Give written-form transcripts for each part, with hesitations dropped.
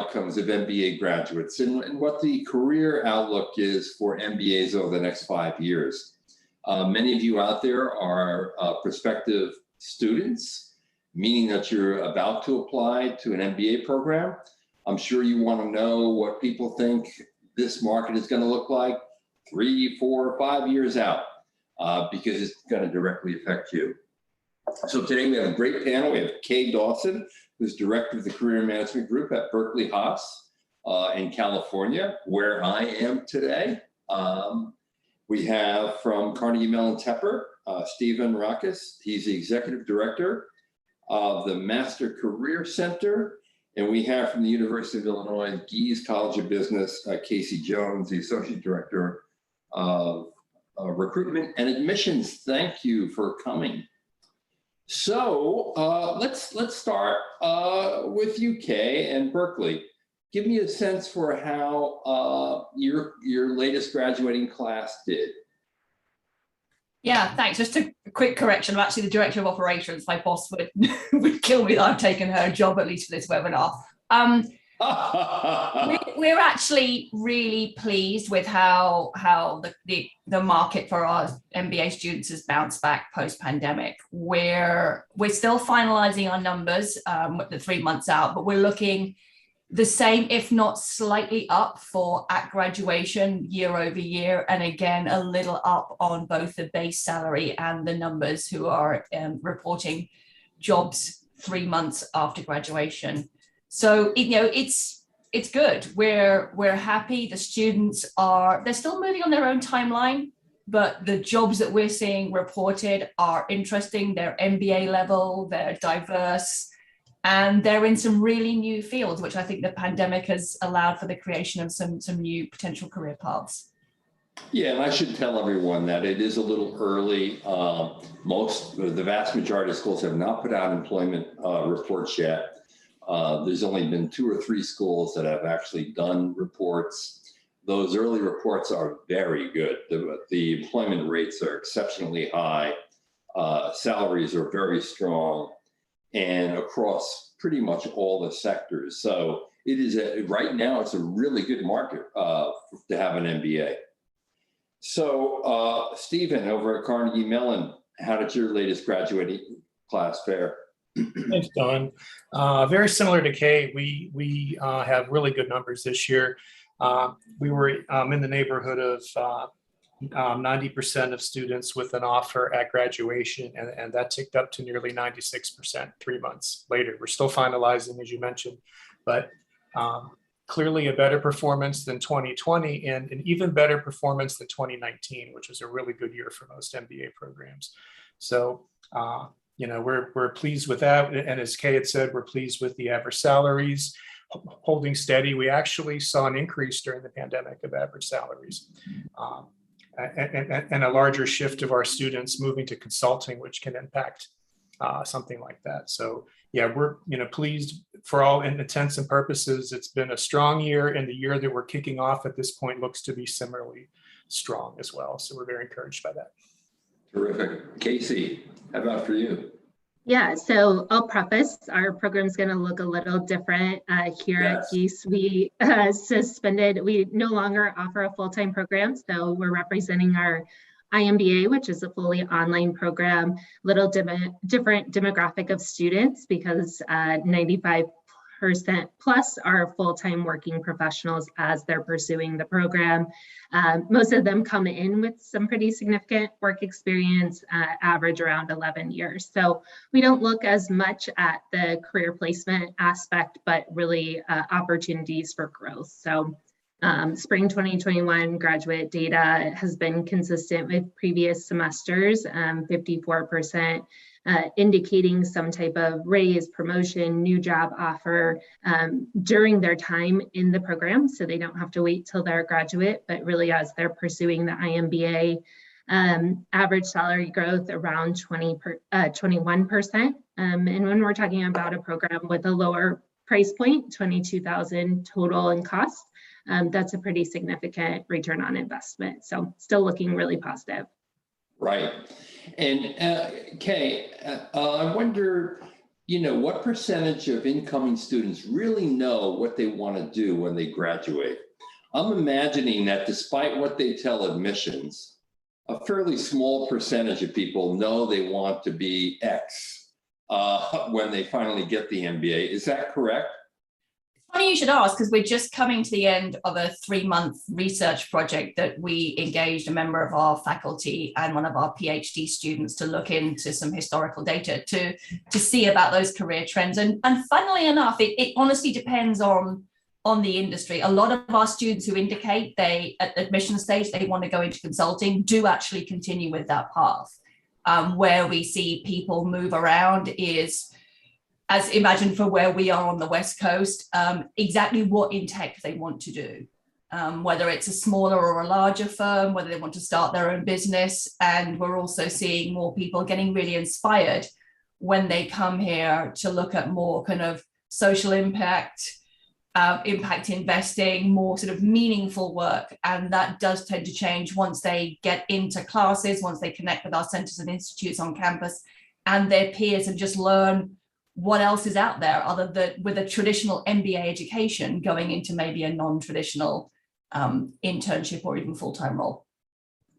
outcomes of MBA graduates and what the career outlook is for MBAs over the next 5 years. Many of you out there are prospective students, meaning that you're about to apply to an MBA program. I'm sure you want to know what people think this market is going to look like 3, 4, 5 years out, because it's going to directly affect you. So today we have a great panel. We have Kay Dawson, who's director of the Career Management Group at Berkeley Haas in California, where I am today. We have from Carnegie Mellon Tepper, Stephen Rakis. He's the executive director of the Master Career Center. And we have from the University of Illinois Gies College of Business, Casey Jones, the associate director of recruitment and admissions. Thank you for coming. So let's start with you, Kay, and Berkeley. Give me a sense for how your latest graduating class did. Yeah, thanks. Just a quick correction. I'm actually the director of operations. My boss would kill me that I've taken her job, at least for this webinar. We're actually really pleased with how the market for our MBA students has bounced back post-pandemic. We're still finalizing our numbers the 3 months out, but we're looking the same, if not slightly up for at graduation year over year. And again, a little up on both the base salary and the numbers who are reporting jobs 3 months after graduation. So, it's good. We're happy. The students they're still moving on their own timeline, but the jobs that we're seeing reported are interesting. They're MBA level, they're diverse, and they're in some really new fields, which I think the pandemic has allowed for the creation of some new potential career paths. Yeah, and I should tell everyone that it is a little early. The vast majority of schools have not put out employment reports yet. There's only been 2 or 3 schools that have actually done reports. Those early reports are very good. The employment rates are exceptionally high. Salaries are very strong, and across pretty much all the sectors. So it is right now, it's a really good market to have an MBA. So Stephen, over at Carnegie Mellon, how did your latest graduating class fare? Thanks, Don. Very similar to Kay, we have really good numbers this year. We were in the neighborhood of 90% of students with an offer at graduation, and that ticked up to nearly 96% 3 months later. We're still finalizing, as you mentioned, but clearly a better performance than 2020 and an even better performance than 2019, which was a really good year for most MBA programs. So, we're pleased with that. And as Kay had said, we're pleased with the average salaries holding steady. We actually saw an increase during the pandemic of average salaries. And a larger shift of our students moving to consulting, which can impact something like that. So yeah, we're pleased for all intents and purposes. It's been a strong year, and the year that we're kicking off at this point looks to be similarly strong as well. So we're very encouraged by that. Terrific. Casey, how about for you? Yeah, so I'll preface, our program's going to look a little different here at Gies. We we no longer offer a full-time program, so we're representing our IMBA, which is a fully online program, little different demographic of students because 95% plus are full-time working professionals as they're pursuing the program. Most of them come in with some pretty significant work experience, average around 11 years. So we don't look as much at the career placement aspect, but really opportunities for growth. So spring 2021 graduate data has been consistent with previous semesters, 54%. Indicating some type of raise, promotion, new job offer during their time in the program. So they don't have to wait till they're a graduate, but really as they're pursuing the IMBA, average salary growth around 21%. And when we're talking about a program with a lower price point, $22,000 total in cost, that's a pretty significant return on investment. So still looking really positive. Right. And Kay, I wonder, what percentage of incoming students really know what they want to do when they graduate? I'm imagining that despite what they tell admissions, a fairly small percentage of people know they want to be X when they finally get the MBA. Is that correct? Funny you should ask, because we're just coming to the end of a 3-month research project that we engaged a member of our faculty and one of our PhD students to look into some historical data to see about those career trends. And funnily enough, it honestly depends on the industry. A lot of our students who indicate at the admission stage they want to go into consulting do actually continue with that path. Where we see people move around is, as imagine for where we are on the West Coast, exactly what in tech they want to do, whether it's a smaller or a larger firm, whether they want to start their own business. And we're also seeing more people getting really inspired when they come here to look at more kind of social impact, impact investing, more sort of meaningful work. And that does tend to change once they get into classes, once they connect with our centers and institutes on campus and their peers and just learn what else is out there other than with a traditional MBA education going into maybe a non-traditional internship or even full-time role.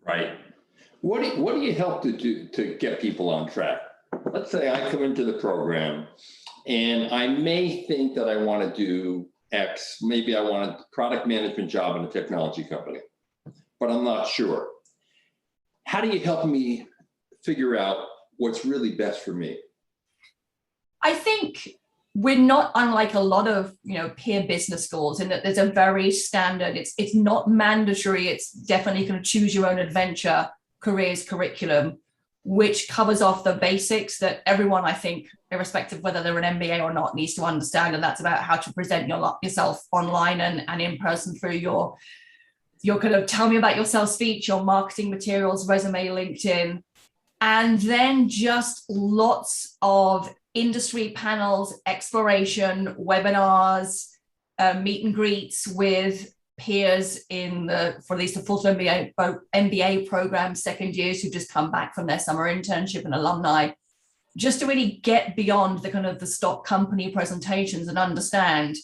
Right. What do you help to do to get people on track? Let's say I come into the program and I may think that I want to do X, maybe I want a product management job in a technology company, but I'm not sure. How do you help me figure out what's really best for me? I think we're not unlike a lot of peer business schools in that there's a very standard, it's not mandatory, it's definitely kind of choose your own adventure careers curriculum, which covers off the basics that everyone, I think, irrespective of whether they're an MBA or not, needs to understand. And that's about how to present yourself online and in person through your kind of tell me about yourself speech, your marketing materials, resume, LinkedIn, and then just lots of industry panels, exploration, webinars, meet and greets with peers for at least the full-time MBA program second years who just come back from their summer internship and alumni, just to really get beyond the kind of the stock company presentations and understand,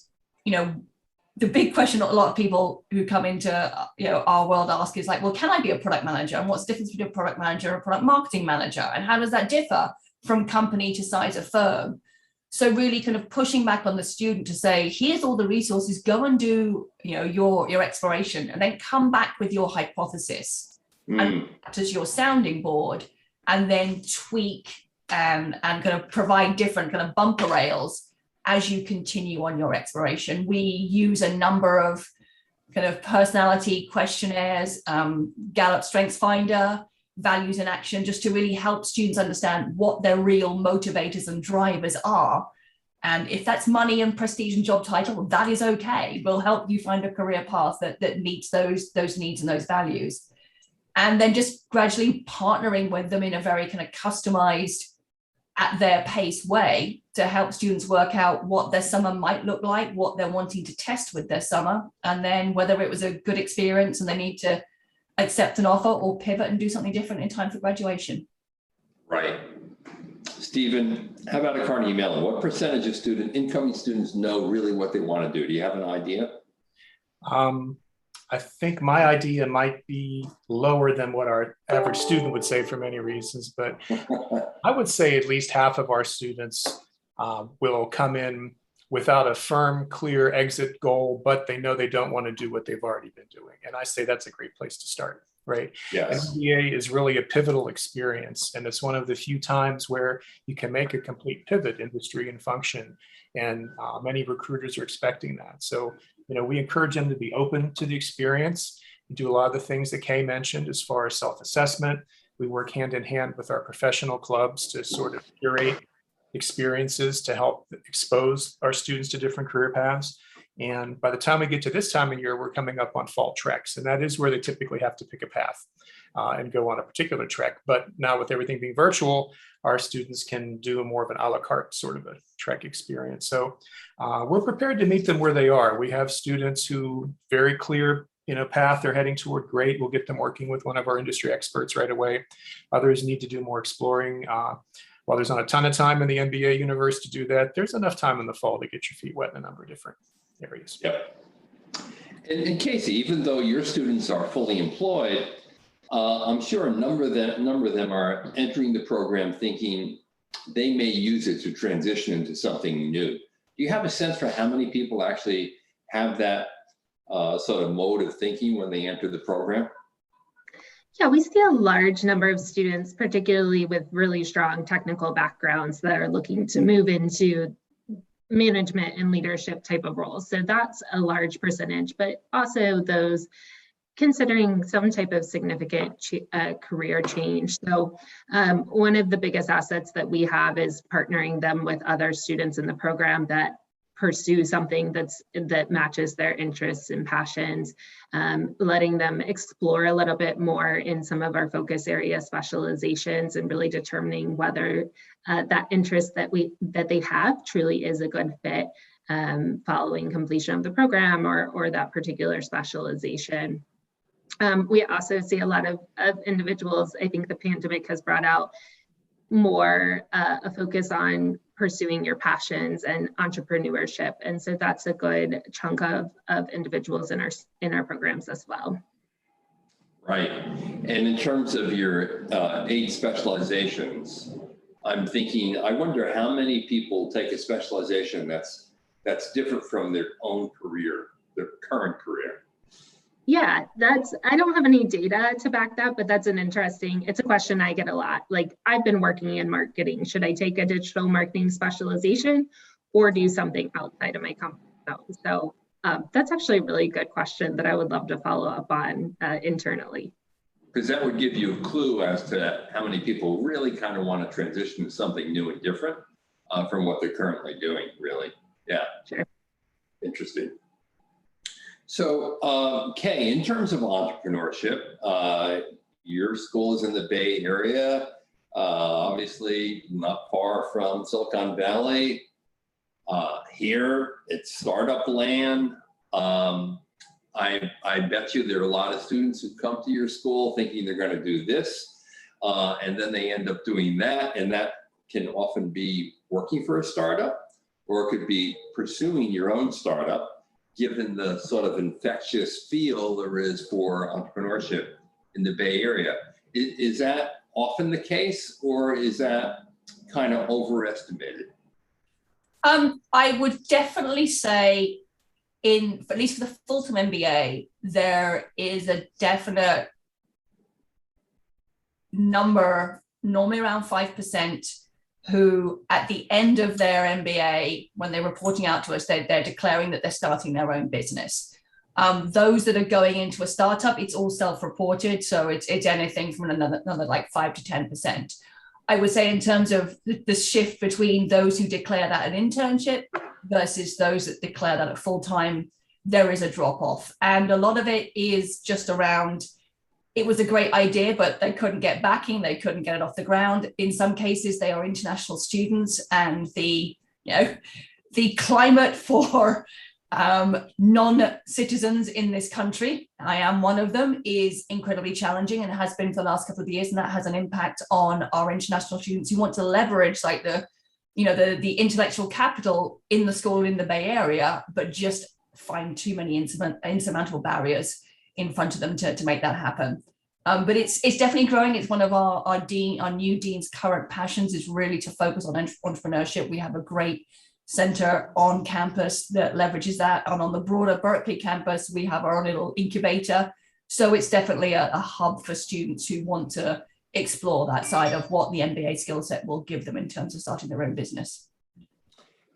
the big question a lot of people who come into our world ask is like, well, can I be a product manager? And what's the difference between a product manager and a product marketing manager? And how does that differ from company to size of firm? So really kind of pushing back on the student to say, here's all the resources, go and do your exploration and then come back with your hypothesis and act as your sounding board and then tweak and kind of provide different kind of bumper rails as you continue on your exploration. We use a number of kind of personality questionnaires, Gallup Strengths Finder, values in action, just to really help students understand what their real motivators and drivers are. And if that's money and prestige and job title, that is okay. We'll help you find a career path that meets those needs and those values. And then just gradually partnering with them in a very kind of customized, at their pace way to help students work out what their summer might look like, what they're wanting to test with their summer, and then whether it was a good experience and they need to accept an offer or pivot and do something different in time for graduation. Right. Stephen, how about at Carnegie Mellon? What percentage of incoming students know really what they want to do? Do you have an idea? I think my idea might be lower than what our average student would say for many reasons, but I would say at least half of our students will come in without a firm, clear exit goal, but they know they don't want to do what they've already been doing. And I say that's a great place to start, right? Yes. MBA is really a pivotal experience, and it's one of the few times where you can make a complete pivot industry and function, and many recruiters are expecting that. So, we encourage them to be open to the experience. We do a lot of the things that Kay mentioned as far as self-assessment. We work hand in hand with our professional clubs to sort of curate experiences to help expose our students to different career paths. And by the time we get to this time of year, we're coming up on fall treks, and that is where they typically have to pick a path and go on a particular trek. But now with everything being virtual, our students can do more of an a la carte sort of a trek experience. So we're prepared to meet them where they are. We have students who very clear path they're heading toward. Great, we'll get them working with one of our industry experts right away. Others need to do more exploring. while there's not a ton of time in the MBA universe to do that, there's enough time in the fall to get your feet wet in a number of different areas. Yep. And Casey, even though your students are fully employed, I'm sure a number of them are entering the program thinking they may use it to transition into something new. Do you have a sense for how many people actually have that sort of mode of thinking when they enter the program? Yeah, we see a large number of students, particularly with really strong technical backgrounds, that are looking to move into management and leadership type of roles. So that's a large percentage, but also those considering some type of significant career change. So one of the biggest assets that we have is partnering them with other students in the program that pursue something that matches their interests and passions, letting them explore a little bit more in some of our focus area specializations, and really determining whether that interest that they have truly is a good fit following completion of the program or that particular specialization. We also see a lot of individuals. I think the pandemic has brought out more a focus on pursuing your passions and entrepreneurship. And so that's a good chunk of individuals in our programs as well. Right. And in terms of your 8 specializations, I'm thinking, I wonder how many people take a specialization that's different from their own career, their current career. Yeah, I don't have any data to back that, but it's a question I get a lot. Like, I've been working in marketing. Should I take a digital marketing specialization or do something outside of my comfort zone? So that's actually a really good question that I would love to follow up on internally. Because that would give you a clue as to how many people really kind of want to transition to something new and different from what they're currently doing, really. Yeah. Sure. Interesting. So, Kay, in terms of entrepreneurship, your school is in the Bay Area, obviously not far from Silicon Valley. Here, it's startup land. I bet you there are a lot of students who come to your school thinking they're going to do this, and then they end up doing that, and that can often be working for a startup, or it could be pursuing your own startup, given the sort of infectious feel there is for entrepreneurship in the Bay Area. Is that often the case, or is that kind of overestimated? I would definitely say, at least for the full-time MBA, there is a definite number, normally around 5%, who at the end of their MBA, when they're reporting out to us, they're declaring that they're starting their own business. Those that are going into a startup, it's all self-reported. So it's anything from another like 5 to 10%. I would say in terms of the shift between those who declare that an internship versus those that declare that a full-time, there is a drop-off. And a lot of it is just around, it was a great idea, but they couldn't get backing. They couldn't get it off the ground. In some cases, they are international students, and the climate for non-citizens in this country, I am one of them, is incredibly challenging, and has been for the last couple of years. And that has an impact on our international students who want to leverage like the intellectual capital in the school in the Bay Area, but just find too many insurmountable barriers in front of them to make that happen. But it's definitely growing. It's one of our new dean's current passions, is really to focus on entrepreneurship. We have a great center on campus that leverages that. And on the broader Berkeley campus, we have our own little incubator. So it's definitely a hub for students who want to explore that side of what the MBA skill set will give them in terms of starting their own business.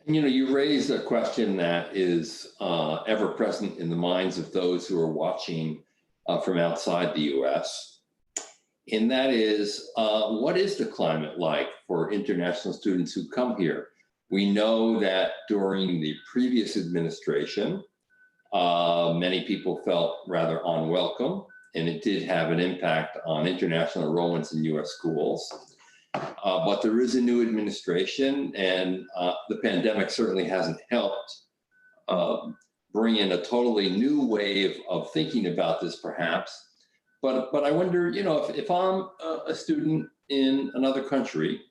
You raised a question that is ever present in the minds of those who are watching from outside the US. And that is, what is the climate like for international students who come here? We know that during the previous administration, many people felt rather unwelcome, and it did have an impact on international enrollments in US schools. But there is a new administration, and the pandemic certainly hasn't helped bring in a totally new wave of thinking about this, perhaps. But I wonder, if I'm a student in another country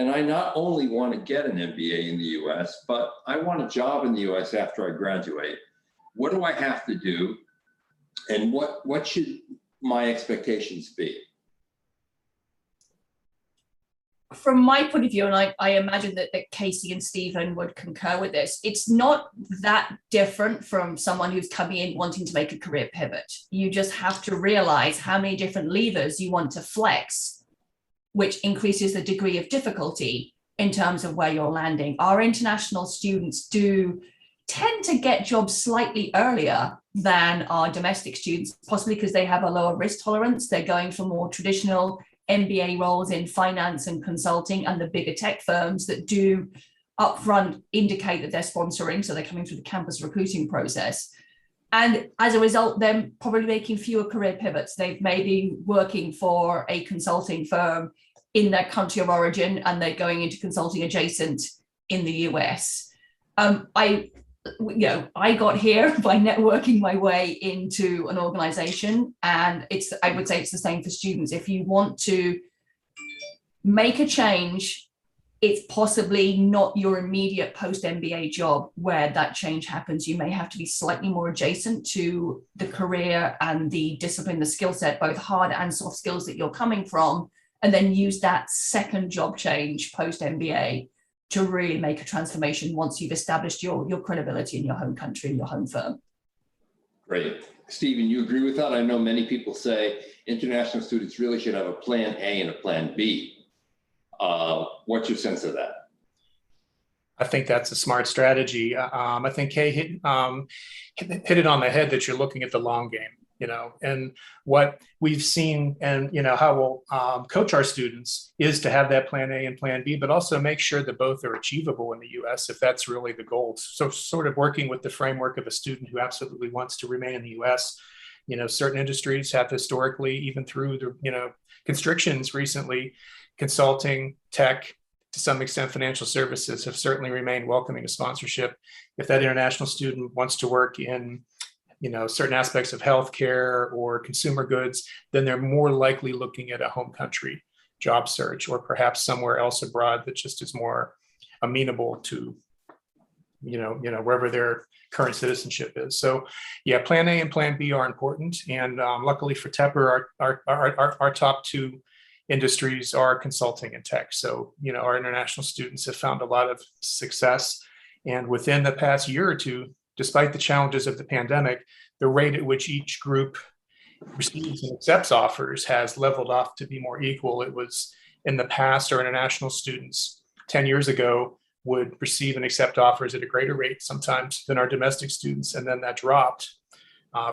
and I not only want to get an MBA in the US, but I want a job in the US after I graduate. What do I have to do? And what should my expectations be? From my point of view, and I imagine that Casey and Stephen would concur with this, it's not that different from someone who's coming in wanting to make a career pivot. You just have to realize how many different levers you want to flex, which increases the degree of difficulty in terms of where you're landing. Our international students do tend to get jobs slightly earlier than our domestic students, possibly because they have a lower risk tolerance. They're going for more traditional MBA roles in finance and consulting, and the bigger tech firms that do upfront indicate that they're sponsoring, so they're coming through the campus recruiting process. And as a result, they're probably making fewer career pivots. They've maybe working for a consulting firm in their country of origin, and they're going into consulting adjacent in the US. I got here by networking my way into an organization, and I would say it's the same for students. If you want to make a change, it's possibly not your immediate post-MBA job where that change happens. You may have to be slightly more adjacent to the career and the discipline, the skill set, both hard and soft skills that you're coming from, and then use that second job change post-MBA to really make a transformation once you've established your credibility in your home country and your home firm. Great. Stephen, you agree with that? I know many people say international students really should have a plan A and a plan B. What's your sense of that? I think that's a smart strategy. I think Kay hit it on the head that you're looking at the long game, and what we've seen, and how we'll coach our students is to have that plan A and plan B, but also make sure that both are achievable in the US if that's really the goal. So sort of working with the framework of a student who absolutely wants to remain in the US. Certain industries have historically, even through the constrictions recently, consulting, tech, to some extent financial services have certainly remained welcoming to sponsorship. If that international student wants to work in certain aspects of healthcare or consumer goods, then they're more likely looking at a home country job search, or perhaps somewhere else abroad that just is more amenable to, wherever their current citizenship is. So yeah, plan A and plan B are important. And luckily for Tepper, our top two industries are consulting and tech. So, our international students have found a lot of success. And within the past year or two, despite the challenges of the pandemic, the rate at which each group receives and accepts offers has leveled off to be more equal. It was in the past, our international students 10 years ago would receive and accept offers at a greater rate sometimes than our domestic students. And then that dropped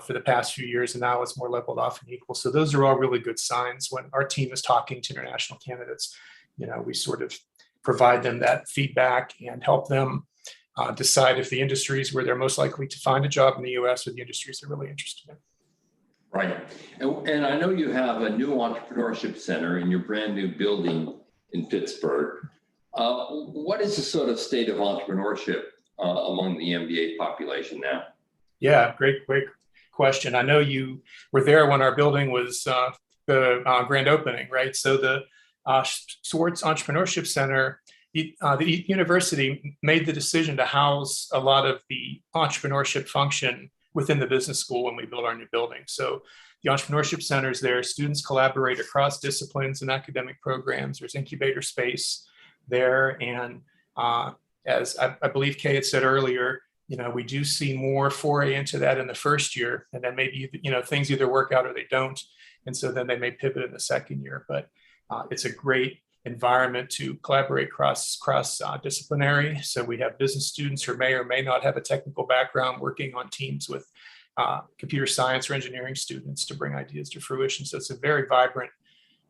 for the past few years, and now it's more leveled off and equal. So those are all really good signs. When our team is talking to international candidates, we sort of provide them that feedback and help them decide if the industries where they're most likely to find a job in the US are the industries they're really interested in. Right. And I know you have a new entrepreneurship center in your brand new building in Pittsburgh. What is the sort of state of entrepreneurship among the MBA population now? Yeah, great question. I know you were there when our building was the grand opening, right? So the Swartz Entrepreneurship Center, the university made the decision to house a lot of the entrepreneurship function within the business school when we built our new building. So the Entrepreneurship Center is there. Students collaborate across disciplines and academic programs. There's incubator space there. And as I believe Kay had said earlier, we do see more foray into that in the first year, and then maybe, things either work out or they don't. And so then they may pivot in the second year, but it's a great environment to collaborate cross disciplinary. So we have business students who may or may not have a technical background working on teams with computer science or engineering students to bring ideas to fruition. So it's a very vibrant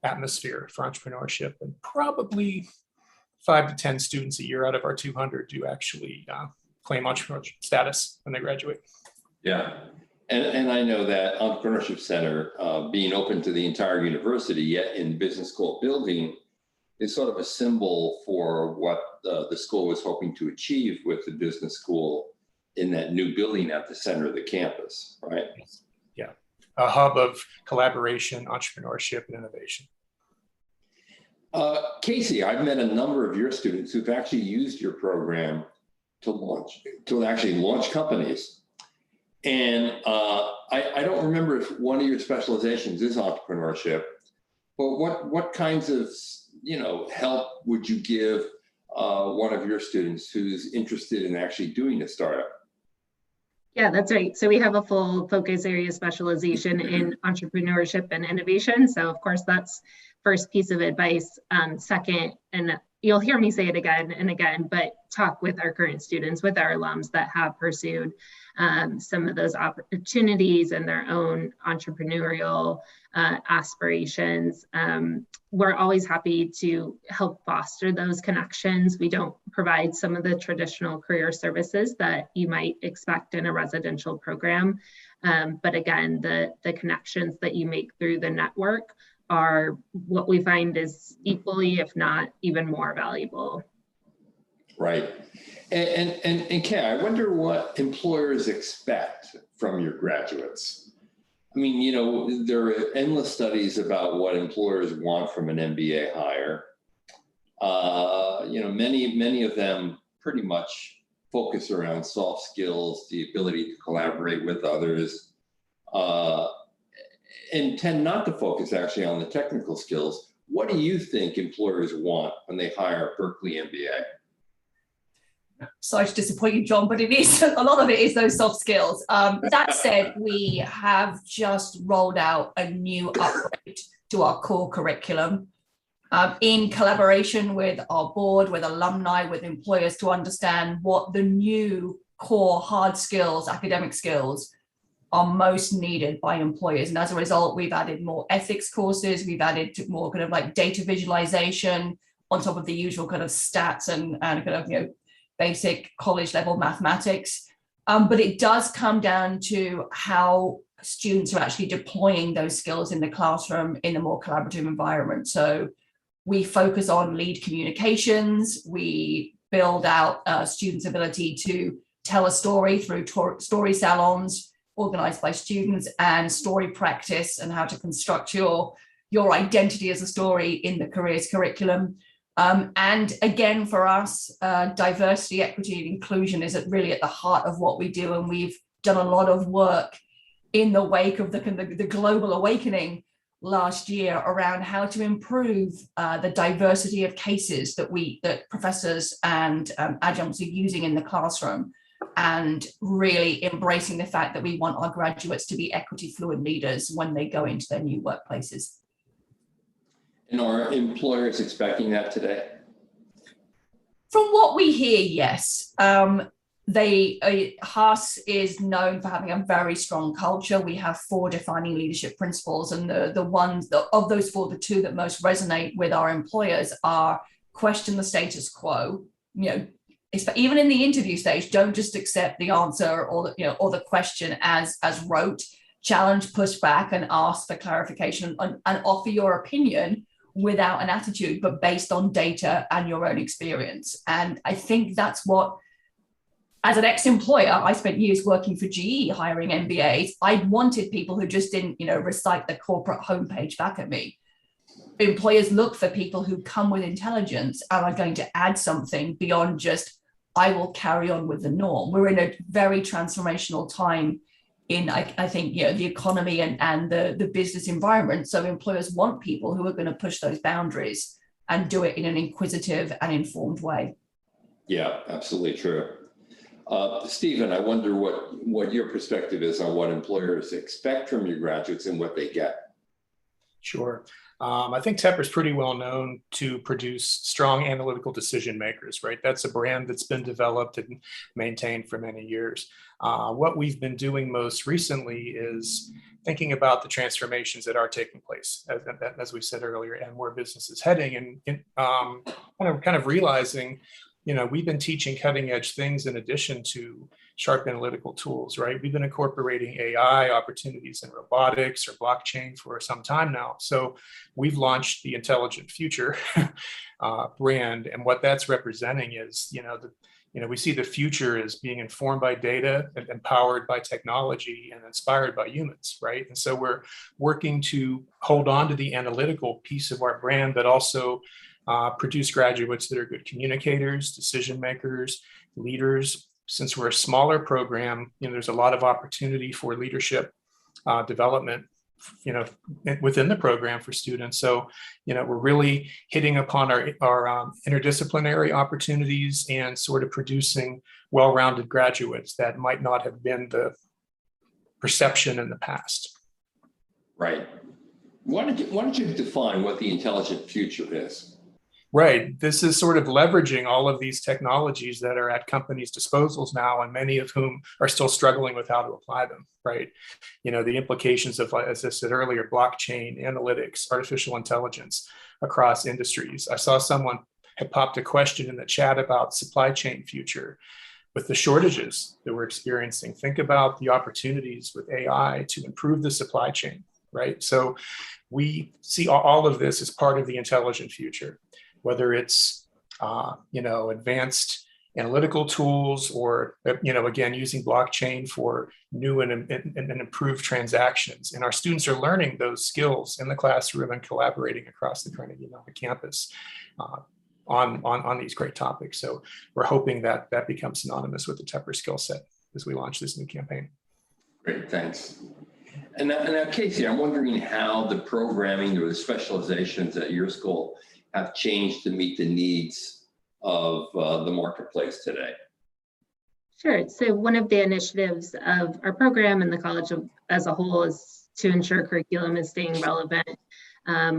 atmosphere for entrepreneurship, and probably 5 to 10 students a year out of our 200 do actually claim entrepreneurship status when they graduate. Yeah. And I know that Entrepreneurship Center being open to the entire university, yet in business school building, is sort of a symbol for what the school was hoping to achieve with the business school in that new building at the center of the campus, right? Yeah, a hub of collaboration, entrepreneurship, and innovation. Casey, I've met a number of your students who've actually used your program to actually launch companies. And I don't remember if one of your specializations is entrepreneurship, but what kinds of help would you give one of your students who's interested in actually doing a startup? Yeah, that's right. So we have a full focus area specialization in entrepreneurship and innovation. So of course, that's first piece of advice. Second, and you'll hear me say it again and again, but talk with our current students, with our alums that have pursued some of those opportunities and their own entrepreneurial aspirations. We're always happy to help foster those connections. We don't provide some of the traditional career services that you might expect in a residential program. But again, the connections that you make through the network are what we find is equally, if not even more valuable. Right. And Kay, I wonder what employers expect from your graduates. I mean, there are endless studies about what employers want from an MBA hire. Many of them pretty much focus around soft skills, the ability to collaborate with others, and tend not to focus actually on the technical skills. What do you think employers want when they hire a Berkeley MBA? Sorry to disappoint you, John, but it is a lot of it is those soft skills. That said, we have just rolled out a new upgrade to our core curriculum in collaboration with our board, with alumni, with employers to understand what the new core hard skills, academic skills are most needed by employers. And as a result, we've added more ethics courses. We've added more kind of like data visualization on top of the usual kind of stats and kind of, basic college level mathematics. But it does come down to how students are actually deploying those skills in the classroom in a more collaborative environment. So we focus on lead communications. We build out students' ability to tell a story through story salons organized by students, and story practice and how to construct your identity as a story in the careers curriculum. And again, for us, diversity, equity, and inclusion is really at the heart of what we do. And we've done a lot of work in the wake of the global awakening last year around how to improve the diversity of cases that professors and adjuncts are using in the classroom, and really embracing the fact that we want our graduates to be equity fluid leaders when they go into their new workplaces. And are employers expecting that today? From what we hear, yes. Haas is known for having a very strong culture. We have 4 defining leadership principles, and of those 4, the 2 that most resonate with our employers are question the status quo. Even in the interview stage, don't just accept the answer or the question as rote. Challenge, push back, and ask for clarification, and offer your opinion without an attitude, but based on data and your own experience. And I think that's what, as an ex-employer, I spent years working for GE hiring MBAs. I wanted people who just didn't, recite the corporate homepage back at me. Employers look for people who come with intelligence and are going to add something beyond just, I will carry on with the norm. We're in a very transformational time in, I think, the economy and the business environment. So employers want people who are going to push those boundaries and do it in an inquisitive and informed way. Yeah, absolutely true. Stephen, I wonder what your perspective is on what employers expect from your graduates and what they get. Sure. I think Tepper is pretty well known to produce strong analytical decision makers, right? That's a brand that's been developed and maintained for many years. What we've been doing most recently is thinking about the transformations that are taking place, as we said earlier, and where business is heading, and kind of realizing, we've been teaching cutting edge things in addition to sharp analytical tools, right? We've been incorporating AI opportunities in robotics or blockchain for some time now. So we've launched the Intelligent Future brand, and what that's representing is, we see the future as being informed by data and empowered by technology and inspired by humans, right? And so we're working to hold on to the analytical piece of our brand, but also produce graduates that are good communicators, decision makers, leaders. Since we're a smaller program, there's a lot of opportunity for leadership development within the program for students. So, we're really hitting upon our interdisciplinary opportunities and sort of producing well-rounded graduates that might not have been the perception in the past. Right. Why don't you define what the intelligent future is? Right. This is sort of leveraging all of these technologies that are at companies' disposals now, and many of whom are still struggling with how to apply them, right? The implications of, as I said earlier, blockchain, analytics, artificial intelligence across industries. I saw someone had popped a question in the chat about supply chain future. With the shortages that we're experiencing, think about the opportunities with AI to improve the supply chain, right? So we see all of this as part of the intelligent future. Whether it's, advanced analytical tools or, again, using blockchain for new and improved transactions. And our students are learning those skills in the classroom and collaborating across the Carnegie Mellon campus on these great topics. So we're hoping that that becomes synonymous with the Tepper skill set as we launch this new campaign. Great, thanks. And now, Casey, I'm wondering how the programming or the specializations at your school have changed to meet the needs of the marketplace today. Sure. So one of the initiatives of our program and the college as a whole is to ensure curriculum is staying relevant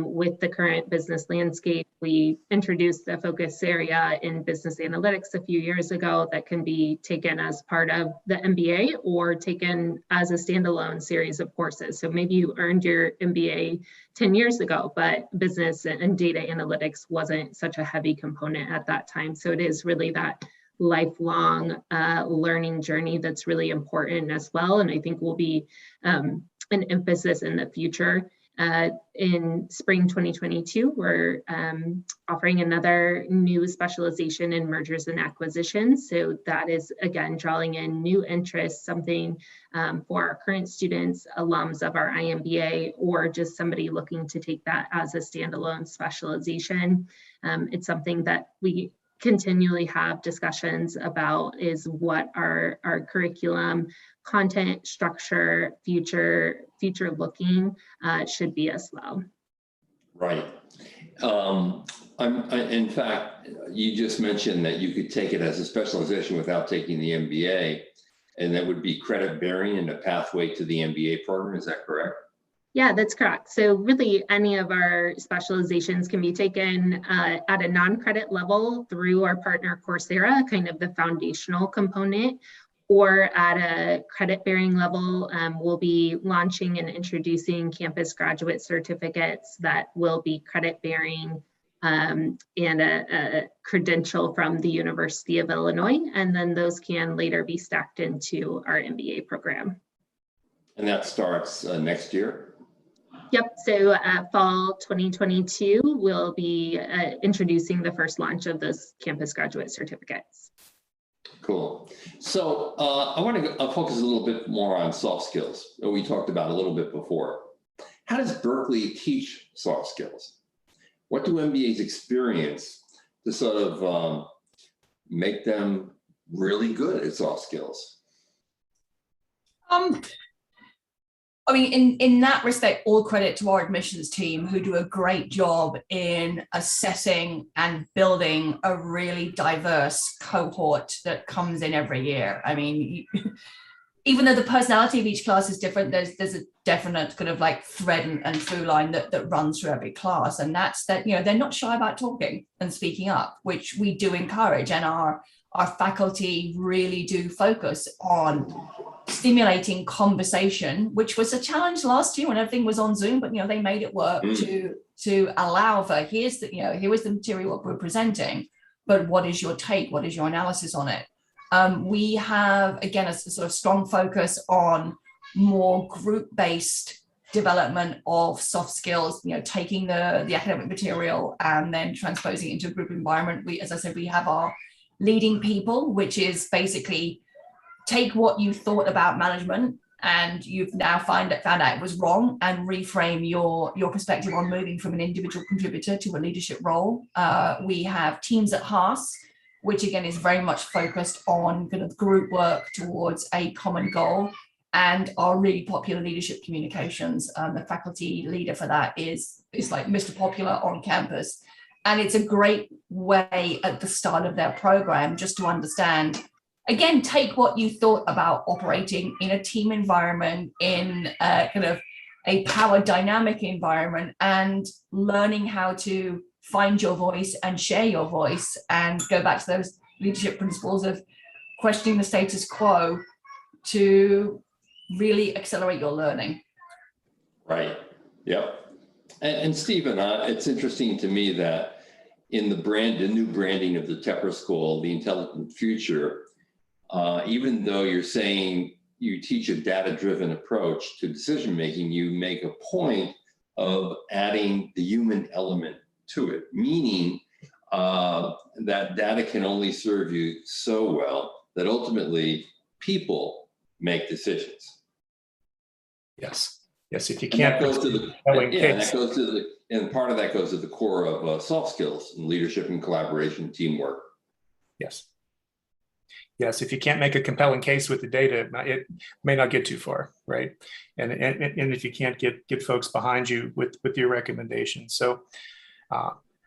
with the current business landscape. We introduced a focus area in business analytics a few years ago that can be taken as part of the MBA or taken as a standalone series of courses. So maybe you earned your MBA 10 years ago, but business and data analytics wasn't such a heavy component at that time. So it is really that lifelong learning journey that's really important as well. And I think will be an emphasis in the future. In spring 2022, we're offering another new specialization in mergers and acquisitions. So that is, again, drawing in new interests, something for our current students, alums of our IMBA, or just somebody looking to take that as a standalone specialization. It's something that we continually have discussions about, is what our curriculum content structure future looking should be as well. Right. In fact, you just mentioned that you could take it as a specialization without taking the MBA, and that would be credit bearing and a pathway to the MBA program. Is that correct? Yeah, that's correct. So really any of our specializations can be taken at a non-credit level through our partner Coursera, kind of the foundational component, or at a credit-bearing level. We'll be launching and introducing campus graduate certificates that will be credit-bearing and a credential from the University of Illinois, and then those can later be stacked into our MBA program. And that starts next year? Yep, so fall 2022, we'll be introducing the first launch of those campus graduate certificates. Cool. So I want to focus a little bit more on soft skills that we talked about a little bit before. How does Berkeley teach soft skills? What do MBAs experience to sort of make them really good at soft skills? I mean, in that respect, all credit to our admissions team, who do a great job in assessing and building a really diverse cohort that comes in every year. I mean, even though the personality of each class is different, there's a definite kind of like thread and through line that runs through every class. And that's that, they're not shy about talking and speaking up, which we do encourage. And our faculty really do focus on stimulating conversation, which was a challenge last year when everything was on Zoom, but they made it work to allow for here was the material we're presenting, but what is your take? What is your analysis on it? We have, again, a sort of strong focus on more group-based development of soft skills, taking the academic material and then transposing it into a group environment. As I said, we have our leading people, which is basically take what you thought about management and you've now found out it was wrong, and reframe your perspective on moving from an individual contributor to a leadership role. We have teams at Haas, which again is very much focused on kind of group work towards a common goal, and our really popular leadership communications. The faculty leader for that is like Mr. Popular on campus. And it's a great way at the start of their program just to understand, again, take what you thought about operating in a team environment, in kind of a power dynamic environment, and learning how to find your voice and share your voice, and go back to those leadership principles of questioning the status quo to really accelerate your learning. Right. Yep. And Stephen, it's interesting to me that in the new branding of the Tepper School, the Intelligent Future, even though you're saying you teach a data-driven approach to decision-making, you make a point of adding the human element to it, meaning that data can only serve you so well that ultimately people make decisions. Yes. If you can't, and part of that goes to the core of soft skills and leadership and collaboration, teamwork. Yes. If you can't make a compelling case with the data, it may not get too far, right? And if you can't get folks behind you with your recommendations. So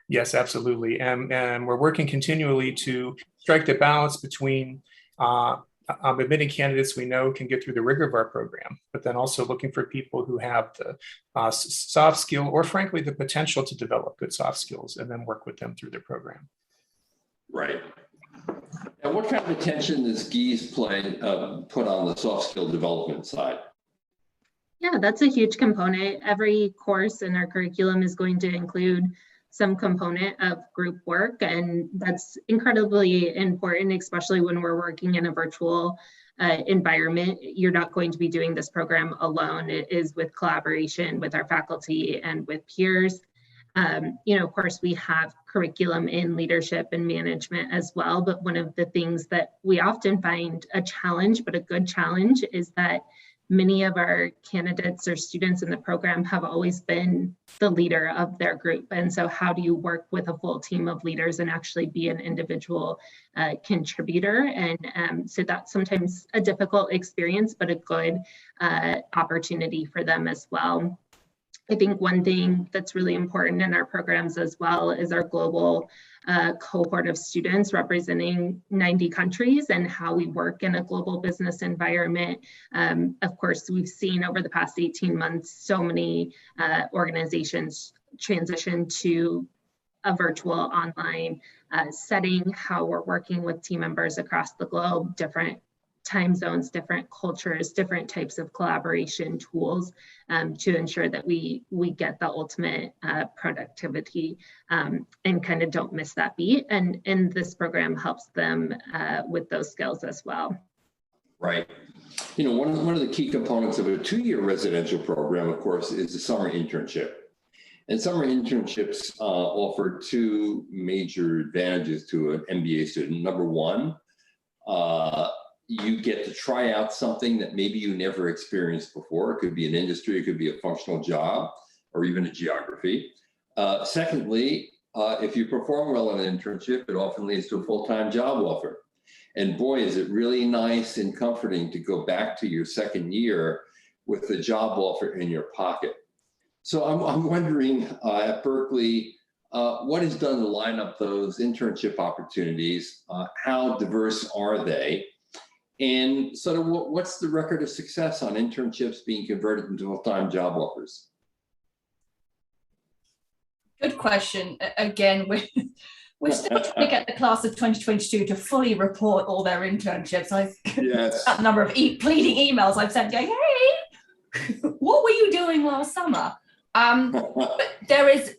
yes, absolutely. And we're working continually to strike the balance between admitting candidates we know can get through the rigor of our program, but then also looking for people who have the soft skill, or frankly, the potential to develop good soft skills, and then work with them through the program. Right. And what kind of attention does Gies put on the soft skill development side? Yeah, that's a huge component. Every course in our curriculum is going to include some component of group work, and that's incredibly important, especially when we're working in a virtual environment. You're not going to be doing this program alone. It is with collaboration with our faculty and with peers. Of course, we have curriculum in leadership and management as well, but one of the things that we often find a challenge, but a good challenge, is that many of our candidates or students in the program have always been the leader of their group. And so how do you work with a full team of leaders and actually be an individual contributor? And so that's sometimes a difficult experience, but a good opportunity for them as well. I think one thing that's really important in our programs as well is our global cohort of students representing 90 countries and how we work in a global business environment. Of course, we've seen over the past 18 months, so many organizations transition to a virtual online setting, how we're working with team members across the globe, different time zones, different cultures, different types of collaboration tools to ensure that we get the ultimate productivity and kind of don't miss that beat. And this program helps them with those skills as well. Right. One of the key components of a 2-year residential program, of course, is the summer internship. And summer internships offer 2 major advantages to an MBA student. Number one, you get to try out something that maybe you never experienced before. It could be an industry, it could be a functional job, or even a geography. Secondly, if you perform well in an internship, it often leads to a full-time job offer. And boy, is it really nice and comforting to go back to your second year with a job offer in your pocket. So I'm wondering at Berkeley, what is done to line up those internship opportunities? How diverse are they? And sort of what's the record of success on internships being converted into full-time job offers? Good question. Again, we're still trying to get the class of 2022 to fully report all their internships. Yes. That number of pleading emails I've sent going, hey, what were you doing last summer? But there is,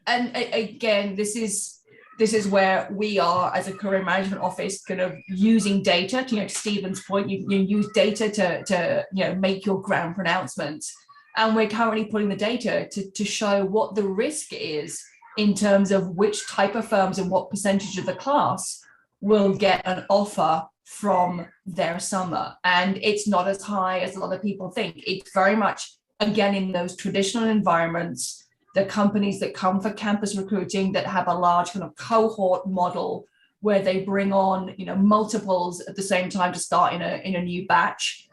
and again, this is where we are as a career management office kind of using data to Stephen's point, you use data to make your ground pronouncements. And we're currently putting the data to show what the risk is in terms of which type of firms and what percentage of the class will get an offer from their summer. And it's not as high as a lot of people think. It's very much, again, in those traditional environments, the companies that come for campus recruiting that have a large kind of cohort model where they bring on, multiples at the same time to start in a new batch.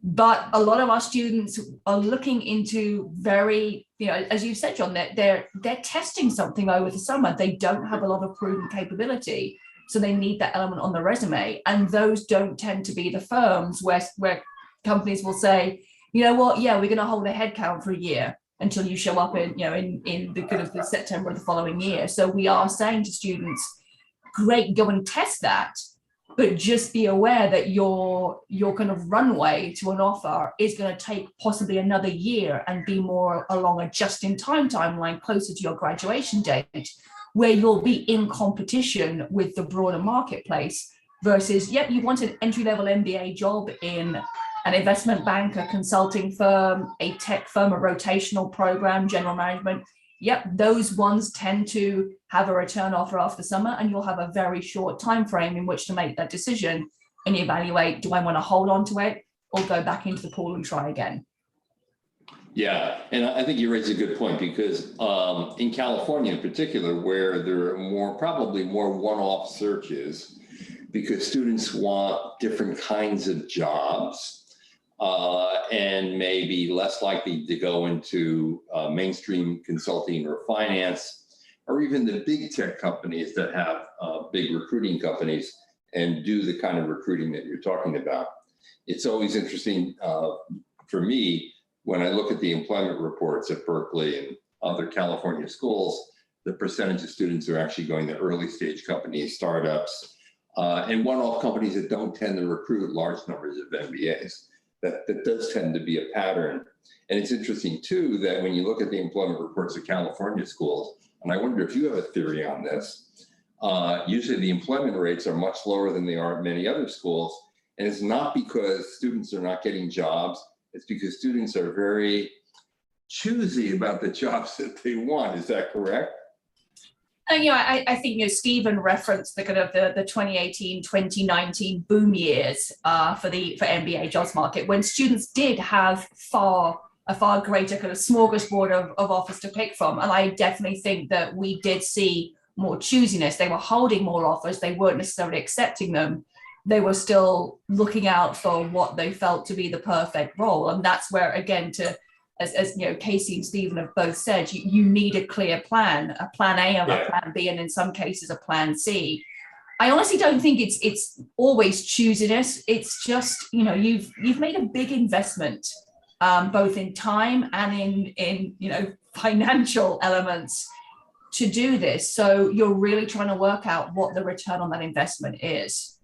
But a lot of our students are looking into very, as you said, John, they're testing something over the summer. They don't have a lot of proven capability. So they need that element on the resume. And those don't tend to be the firms where companies will say, you know what, yeah, we're going to hold a headcount for a year until you show up in the kind of the September of the following year. So we are saying to students, great, go and test that, but just be aware that your kind of runway to an offer is going to take possibly another year and be more along a just-in-time timeline closer to your graduation date, where you'll be in competition with the broader marketplace versus, yep, you want an entry-level MBA job in an investment bank, a consulting firm, a tech firm, a rotational program, general management. Yep, those ones tend to have a return offer after summer, and you'll have a very short time frame in which to make that decision and evaluate, do I want to hold on to it or go back into the pool and try again? Yeah, and I think you raise a good point, because in California in particular, where there are probably more one-off searches, because students want different kinds of jobs and may be less likely to go into mainstream consulting or finance, or even the big tech companies that have big recruiting companies and do the kind of recruiting that you're talking about. It's always interesting for me, when I look at the employment reports at Berkeley and other California schools, the percentage of students who are actually going to early stage companies, startups, and one-off companies that don't tend to recruit large numbers of MBAs. That does tend to be a pattern. And it's interesting too, that when you look at the employment reports of California schools, and I wonder if you have a theory on this, usually the employment rates are much lower than they are at many other schools. And it's not because students are not getting jobs, it's because students are very choosy about the jobs that they want. Is that correct? I think Stephen referenced the kind of the 2018, 2019 boom years for MBA jobs market, when students did have a far greater kind of smorgasbord of offers to pick from. And I definitely think that we did see more choosiness. They were holding more offers. They weren't necessarily accepting them. They were still looking out for what they felt to be the perfect role. And that's where, again, as Casey and Stephen have both said, you need a clear plan, a plan A and a plan B, and in some cases a plan C. I honestly don't think it's always choosiness. It's just, you've made a big investment, both in time and in financial elements to do this. So you're really trying to work out what the return on that investment is.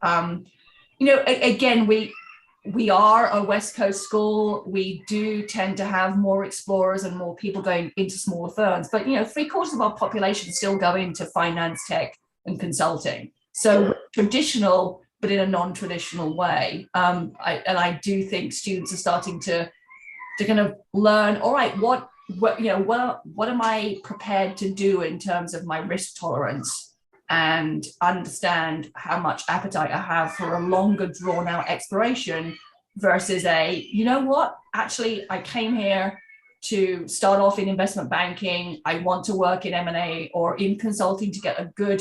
Again, we are a West Coast school. We do tend to have more explorers and more people going into smaller firms, but 3/4 of our population still go into finance, tech, and consulting. So traditional, but in a non-traditional way. I do think students are starting to kind of learn, all right, what am I prepared to do in terms of my risk tolerance, and understand how much appetite I have for a longer drawn out exploration versus actually I came here to start off in investment banking. I want to work in M&A or in consulting to get a good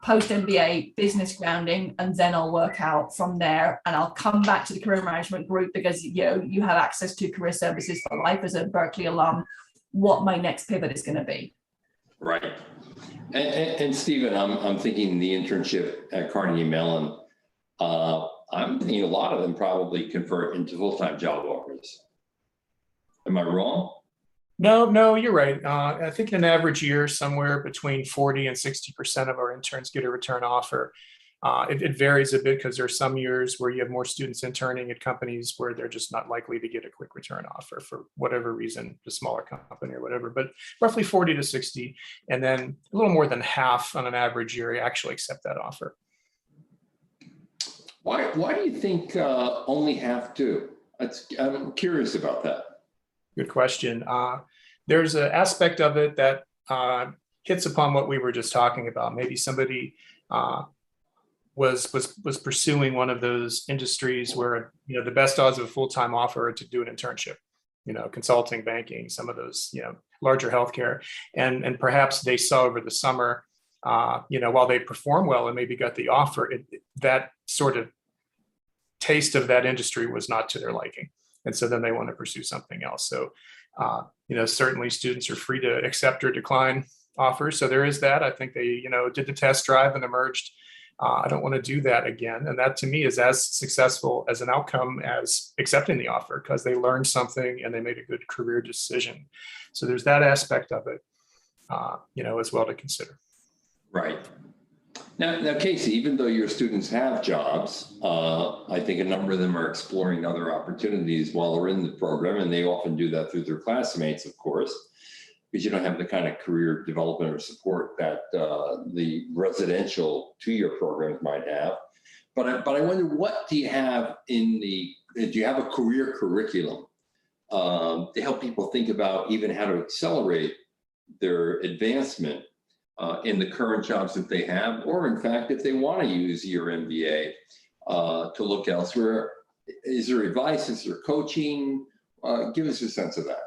post-MBA business grounding, and then I'll work out from there, and I'll come back to the career management group because you have access to career services for life as a Berkeley alum, what my next pivot is going to be. Right. And Stephen, I'm thinking the internship at Carnegie Mellon, I'm thinking a lot of them probably convert into full-time job offers. Am I wrong? No, you're right. I think an average year, somewhere between 40 and 60% of our interns get a return offer. It varies a bit because there are some years where you have more students interning at companies where they're just not likely to get a quick return offer for whatever reason, a smaller company or whatever, but roughly 40 to 60. And then a little more than half on an average year actually accept that offer. Why do you think only half do? I'm curious about that. Good question. There's an aspect of it that hits upon what we were just talking about. Maybe somebody was pursuing one of those industries where, you know, the best odds of a full-time offer are to do an internship, you know, consulting, banking, some of those, you know, larger healthcare. And perhaps they saw over the summer, you know, while they perform well and maybe got the offer, that sort of taste of that industry was not to their liking. And so then they want to pursue something else. So, you know, certainly students are free to accept or decline offers. So there is that. I think they, you know, did the test drive and emerged. I don't want to do that again. And that to me is as successful as an outcome as accepting the offer, because they learned something and they made a good career decision. So there's that aspect of it, you know, as well to consider. Right. Now, Casey, even though your students have jobs, I think a number of them are exploring other opportunities while they're in the program, and they often do that through their classmates, of course, because you don't have the kind of career development or support that the residential two-year programs might have. But I wonder, what do you have do you have a career curriculum to help people think about even how to accelerate their advancement in the current jobs that they have, or in fact, if they want to use your MBA to look elsewhere? Is there advice? Is there coaching? Give us a sense of that.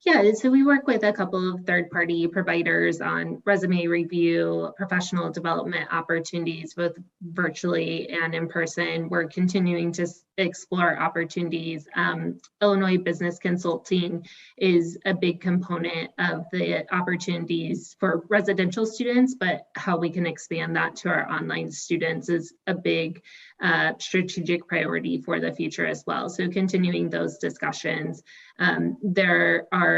Yeah, so we work with a couple of third-party providers on resume review, professional development opportunities, both virtually and in person. We're continuing to explore opportunities. Illinois Business Consulting is a big component of the opportunities for residential students, but how we can expand that to our online students is a big strategic priority for the future as well. So continuing those discussions. There are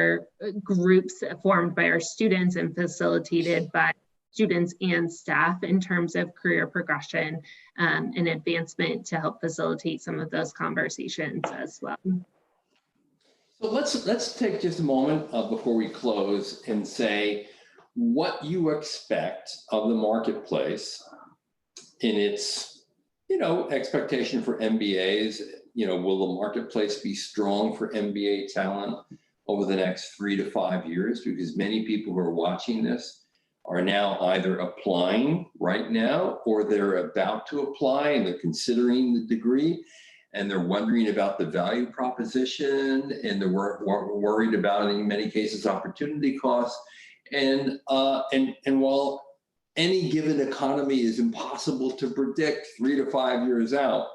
groups formed by our students and facilitated by students and staff in terms of career progression and advancement to help facilitate some of those conversations as well. So let's take just a moment before we close and say what you expect of the marketplace in its, you know, expectation for MBAs. You know, will the marketplace be strong for MBA talent over the next 3 to 5 years? Because many people who are watching this are now either applying right now, or they're about to apply and they're considering the degree, and they're wondering about the value proposition, and they're worried about, in many cases, opportunity costs. And while any given economy is impossible to predict 3 to 5 years out,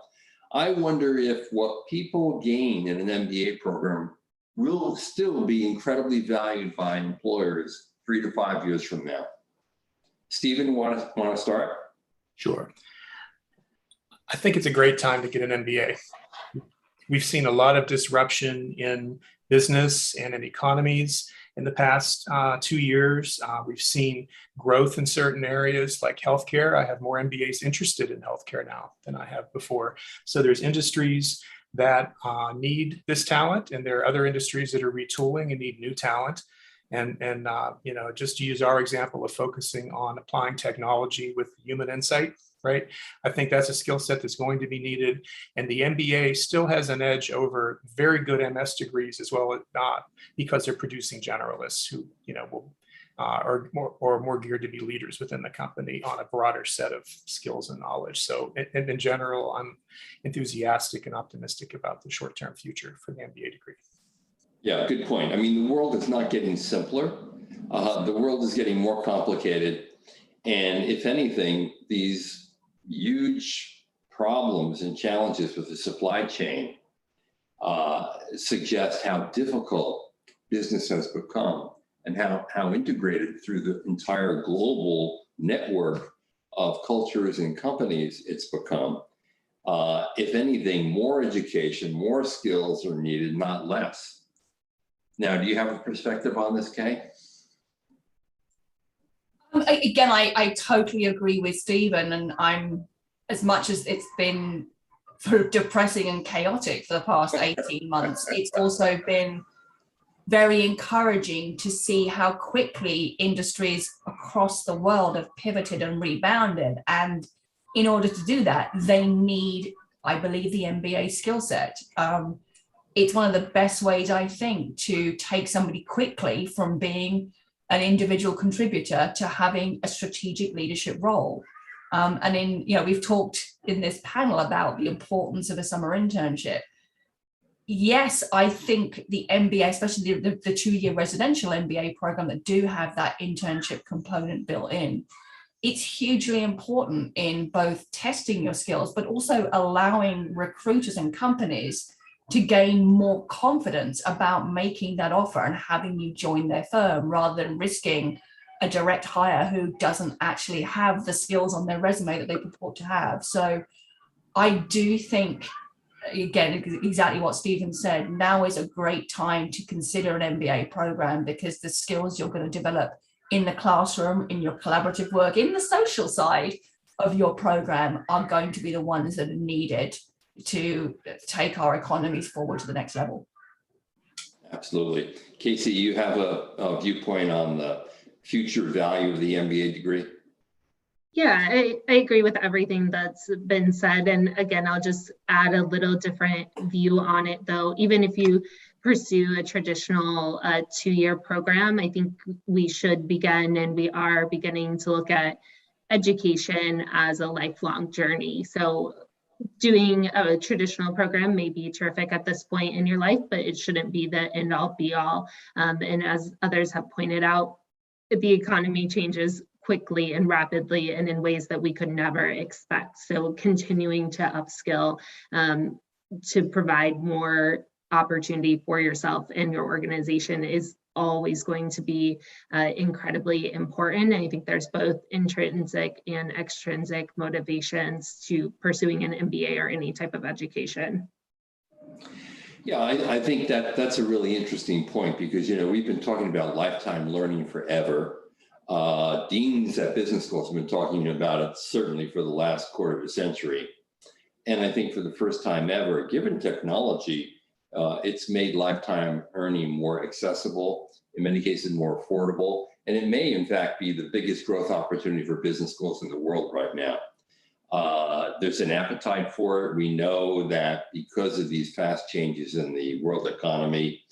I wonder if what people gain in an MBA program will still be incredibly valued by employers 3 to 5 years from now. Stephen, want to start? Sure. I think it's a great time to get an MBA. We've seen a lot of disruption in business and in economies in the past 2 years. We've seen growth in certain areas like healthcare. I have more MBAs interested in healthcare now than I have before. So there's industries that need this talent, and there are other industries that are retooling and need new talent. And you know, just to use our example of focusing on applying technology with human insight, right? I think that's a skill set that's going to be needed. And the MBA still has an edge over very good MS degrees as well, because they're producing generalists who, you know, will are more geared to be leaders within the company on a broader set of skills and knowledge. So in general, I'm enthusiastic and optimistic about the short-term future for the MBA degree. Yeah, good point. I mean, the world is not getting simpler. The world is getting more complicated. And if anything, these huge problems and challenges with the supply chain suggest how difficult business has become, and how integrated through the entire global network of cultures and companies it's become. If anything, more education, more skills are needed, not less. Now, do you have a perspective on this, Kay? Again, I totally agree with Stephen, and I'm, as much as it's been sort of depressing and chaotic for the past 18 months, it's also been very encouraging to see how quickly industries across the world have pivoted and rebounded. And in order to do that, they need, I believe, the MBA skill set. It's one of the best ways, I think, to take somebody quickly from being an individual contributor to having a strategic leadership role. And we've talked in this panel about the importance of a summer internship. Yes, I think the MBA, especially the 2-year residential MBA program that do have that internship component built in, it's hugely important in both testing your skills, but also allowing recruiters and companies to gain more confidence about making that offer and having you join their firm, rather than risking a direct hire who doesn't actually have the skills on their resume that they purport to have. So I do think, again, exactly what Stephen said, now is a great time to consider an MBA program, because the skills you're going to develop in the classroom, in your collaborative work, in the social side of your program are going to be the ones that are needed to take our economies forward to the next level. Absolutely. Casey, you have a viewpoint on the future value of the MBA degree? Yeah, I agree with everything that's been said. And again, I'll just add a little different view on it, though. Even if you pursue a traditional 2-year program, I think we should begin, and we are beginning to look at education as a lifelong journey. So doing a traditional program may be terrific at this point in your life, but it shouldn't be the end all be all. And as others have pointed out, the economy changes quickly and rapidly and in ways that we could never expect. So continuing to upskill to provide more opportunity for yourself and your organization is always going to be incredibly important. And I think there's both intrinsic and extrinsic motivations to pursuing an MBA or any type of education. Yeah, I think that's a really interesting point, because we've been talking about lifetime learning forever. Deans at business schools have been talking about it certainly for the last quarter of a century. And I think for the first time ever, given technology, it's made lifetime earning more accessible, in many cases more affordable, and it may in fact be the biggest growth opportunity for business schools in the world right now. There's an appetite for it. We know that because of these fast changes in the world economy,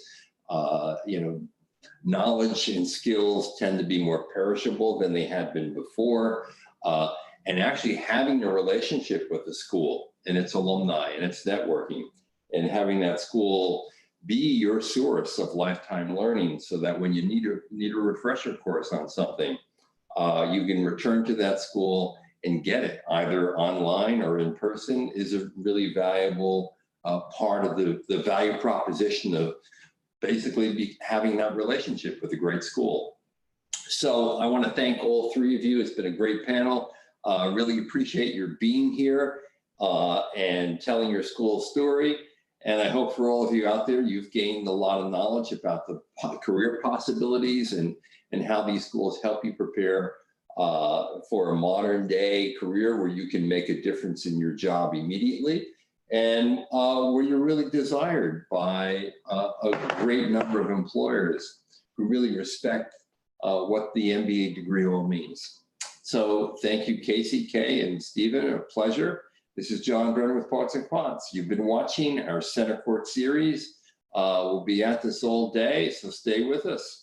knowledge and skills tend to be more perishable than they had been before. And actually having a relationship with the school and its alumni and its networking, and having that school be your source of lifetime learning, so that when you need a refresher course on something, you can return to that school and get it either online or in person, is a really valuable part of the value proposition of basically having that relationship with a great school. So I want to thank all 3 of you. It's been a great panel. Really appreciate your being here and telling your school story. And I hope for all of you out there, you've gained a lot of knowledge about the career possibilities and how these schools help you prepare for a modern day career where you can make a difference in your job immediately, and where you're really desired by a great number of employers who really respect what the MBA degree all means. So thank you, Casey, Kay, and Stephen. A pleasure. This is John Byrne with Poets and Quants. You've been watching our Center Court series. We'll be at this all day, so stay with us.